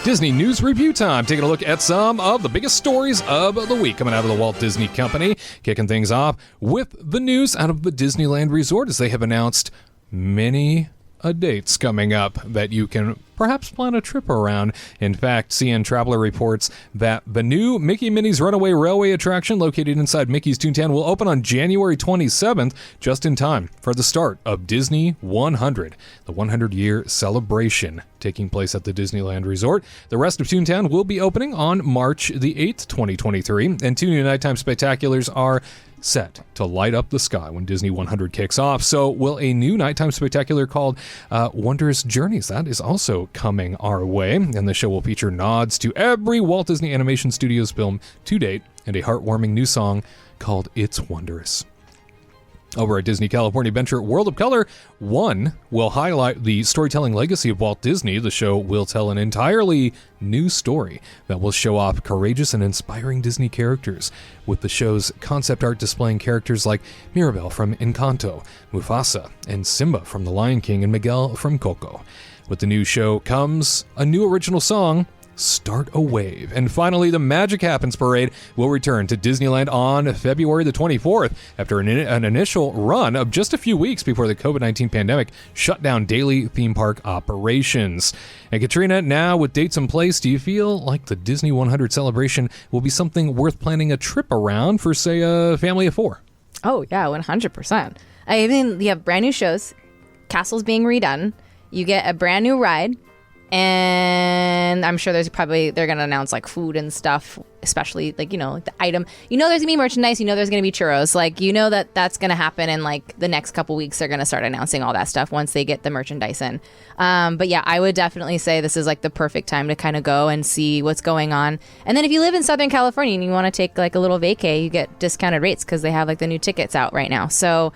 Disney News Review time, taking a look at some of the biggest stories of the week coming out of the Walt Disney Company. Kicking things off with the news out of the Disneyland Resort as they have announced many dates coming up that you can perhaps plan a trip around. In fact, CN Traveler reports that the new Mickey Minnie's Runaway Railway attraction located inside Mickey's Toontown will open on January 27th, just in time for the start of Disney 100, the 100-year celebration taking place at the Disneyland Resort. The rest of Toontown will be opening on March the 8th, 2023, and 2 new nighttime spectaculars are set to light up the sky when Disney 100 kicks off. So will a new nighttime spectacular called Wondrous Journeys, that is also coming our way, and the show will feature nods to every Walt Disney Animation Studios film to date and a heartwarming new song called It's Wondrous. Over at Disney California Adventure World of Color, 1 will highlight the storytelling legacy of Walt Disney. The show will tell an entirely new story that will show off courageous and inspiring Disney characters, with the show's concept art displaying characters like Mirabel from Encanto, Mufasa, and Simba from The Lion King, and Miguel from Coco. With the new show comes a new original song, Start a Wave. And finally, the Magic Happens Parade will return to Disneyland on February the 24th after an initial run of just a few weeks before the COVID-19 pandemic shut down daily theme park operations. And Katrina, now with dates in place, do you feel like the Disney 100 celebration will be something worth planning a trip around for, say, a family of 4? Oh, yeah, 100%. I mean, you have brand new shows, castles being redone, you get a brand new ride, and I'm sure they're going to announce like food and stuff, especially like, the item. There's going to be merchandise. There's going to be churros. Like, that's going to happen in like the next couple weeks. They're going to start announcing all that stuff once they get the merchandise in. But yeah, I would definitely say this is like the perfect time to kind of go and see what's going on. And then if you live in Southern California and you want to take like a little vacay, you get discounted rates because they have like the new tickets out right now. So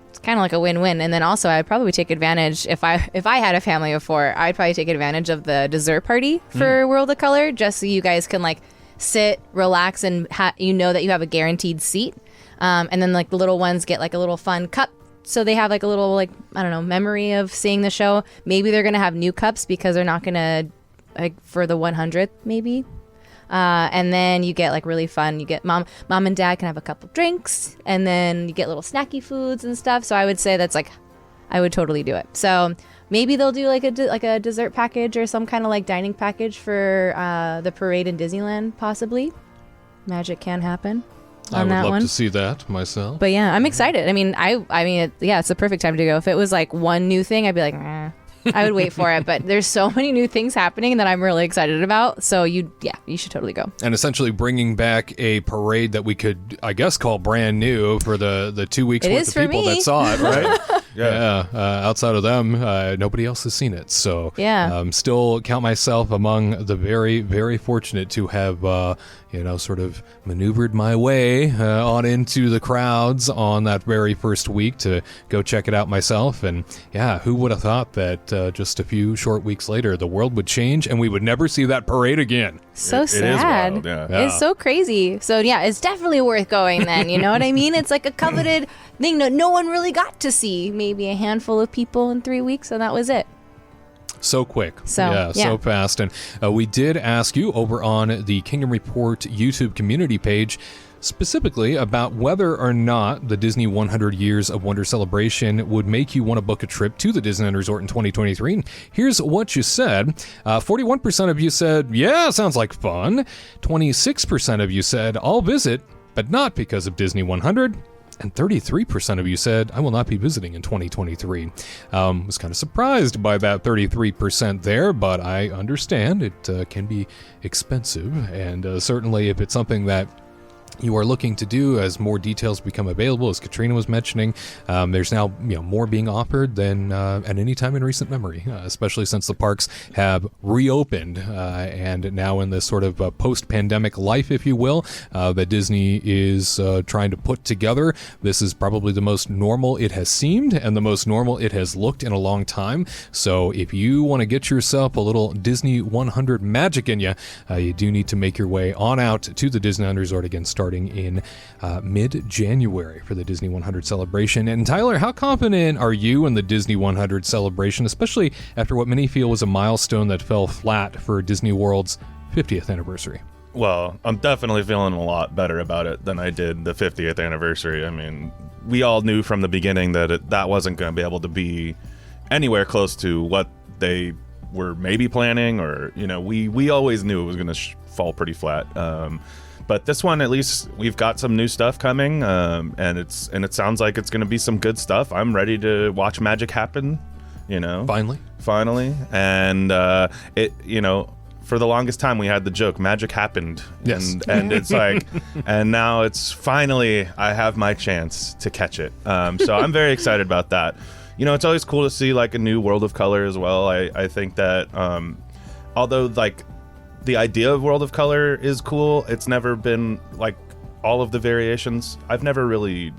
it's kind of like a win-win. And then also I'd probably take advantage, if I had a family of 4, I'd probably take advantage of the dessert party for World of Color, just so you guys can like sit, relax, and that you have a guaranteed seat. And then like the little ones get like a little fun cup, so they have like a little like, I don't know, memory of seeing the show. Maybe they're gonna have new cups because they're not gonna like for the 100th maybe. And then you get like really fun. You get mom and dad can have a couple drinks, and then you get little snacky foods and stuff. So I would say that's like, I would totally do it. So maybe they'll do like a dessert package or some kind of like dining package for the parade in Disneyland, possibly. Magic can happen on that one. I would love to see that myself. But yeah, I'm excited. I mean, it's the perfect time to go. If it was like one new thing, I'd be like, I would wait for it, but there's so many new things happening that I'm really excited about. So you should totally go. And essentially bringing back a parade that we could, I guess, call brand new for the 2 weeks worth of people that saw it, right? Yeah. Outside of them, nobody else has seen it. So still count myself among the very, very fortunate to have sort of maneuvered my way on into the crowds on that very first week to go check it out myself. And yeah, who would have thought that just a few short weeks later, the world would change and we would never see that parade again. So sad. It is wild, yeah. It's so crazy. So yeah, it's definitely worth going then. You know what I mean? It's like a coveted thing that no one really got to see. Maybe a handful of people in 3 weeks, and that was it. So quick. So fast. And we did ask you over on the Kingdom Report YouTube community page specifically about whether or not the Disney 100 Years of Wonder celebration would make you want to book a trip to the Disneyland Resort in 2023. And here's what you said. 41% of you said, yeah, sounds like fun. 26% of you said, I'll visit, but not because of Disney 100. And 33% of you said, I will not be visiting in 2023. Was kind of surprised by that 33% there, but I understand it can be expensive. And certainly if it's something that you are looking to do as more details become available, as Katrina was mentioning, there's now more being offered than at any time in recent memory, especially since the parks have reopened and now in this sort of post-pandemic life, if you will, that Disney is trying to put together. This is probably the most normal it has seemed and the most normal it has looked in a long time. So if you want to get yourself a little Disney 100 magic in you, you do need to make your way on out to the Disneyland Resort again starting starting in mid-January for the Disney 100 celebration. And Tyler, how confident are you in the Disney 100 celebration, especially after what many feel was a milestone that fell flat for Disney World's 50th anniversary? Well, I'm definitely feeling a lot better about it than I did the 50th anniversary. I mean, we all knew from the beginning that that wasn't going to be able to be anywhere close to what they were maybe planning, or, you know, we always knew it was going to fall pretty flat. But this one, at least, we've got some new stuff coming, and it sounds like it's going to be some good stuff. I'm ready to watch magic happen, you know. Finally. And for the longest time we had the joke, magic happened. Yes. And it's like, and now it's finally, I have my chance to catch it. So I'm very excited about that. You know, it's always cool to see like a new World of Color as well. I think that although like the idea of World of Color is cool, it's never been like all of the variations. I've never really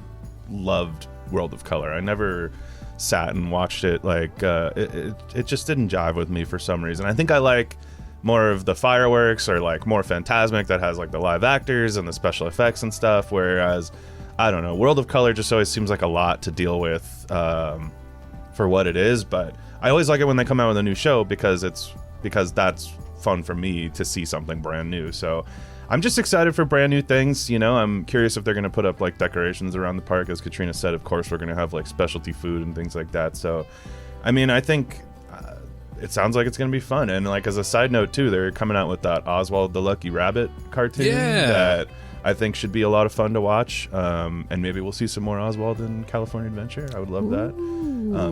loved World of Color. I never sat and watched it. Like it just didn't jive with me for some reason. I think I like more of the fireworks, or like more Fantasmic that has like the live actors and the special effects and stuff, whereas I don't know, World of Color just always seems like a lot to deal with for what it is. But I always like it when they come out with a new show, because that's fun for me to see something brand new. So I'm just excited for brand new things. You know, I'm curious if they're going to put up like decorations around the park. As Katrina said, of course we're going to have like specialty food and things like that. So I mean, I think it sounds like it's going to be fun. And like, as a side note too, they're coming out with that Oswald the Lucky Rabbit cartoon that I think should be a lot of fun to watch. And maybe we'll see some more Oswald in California Adventure. I would love that,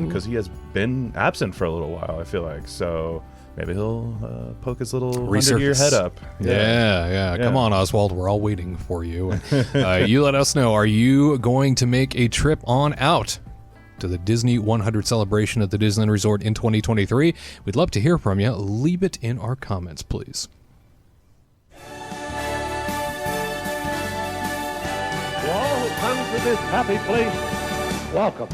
because he has been absent for a little while, I feel like. So maybe he'll poke his little 100-year head up. Yeah. Come on, Oswald. We're all waiting for you. You let us know. Are you going to make a trip on out to the Disney 100 celebration at the Disneyland Resort in 2023? We'd love to hear from you. Leave it in our comments, please. To all who come to this happy place, welcome.